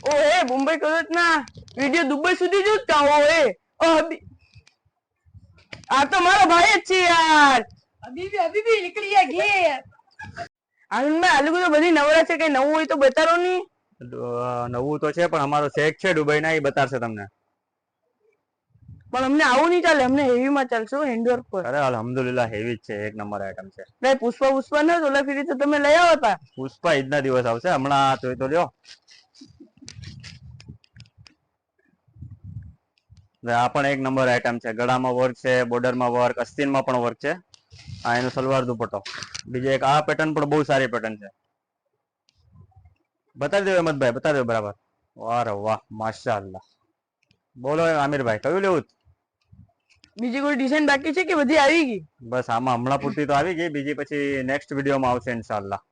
ઓએ મુંબઈ કોલેજ ના video Dubai સુધી જોતા હોય આ તો મારો ભાઈ જ છે યાર અભી નીકળી ગયા ઘેર આનંદમાં આલુ તો બધી નવરા છે કઈ નવું હોય તો બતાવો નહીં નવું તો છે પણ અમારો શેખ છે દુબઈ ના એ બતાવશે તમને પણ અમને આવું નહીં ચાલે અમને હેવી માં ચાલશે ઇન્ડોર પર અરે અલ્હમ્દુલિલ્લાહ હેવી જ છે એક નંબર આઈટમ છે ભાઈ પુષ્પા ન ઓલા ફીરી તો તમે લઈ આવો હતા પુષ્પા ઈદના દિવસ આવશે હમણાં તો લ્યો આ પણ એક નંબર આઈટમ છે ગળામાં વર્ક છે બોર્ડરમાં વર્ક અસ્તીનમાં પણ વર્ક છે આ એનો સલવાર દુપટ્ટો બીજી એક આ પેટર્ન પણ બહુ સારી પેટર્ન છે બતાવી દો અહેમદભાઈ બતાવી દો બરાબર વાહ વાહ માશાઅલ્લાહ બોલો આમિરભાઈ કયું લેવું બીજી કોઈ ડિઝાઇન બાકી છે કે બધી આવી ગઈ બસ આમાં હમણાં પૂરતી તો આવી ગઈ બીજી પછી નેક્સ્ટ વિડીયોમાં આવશે ઇન્શાઅલ્લાહ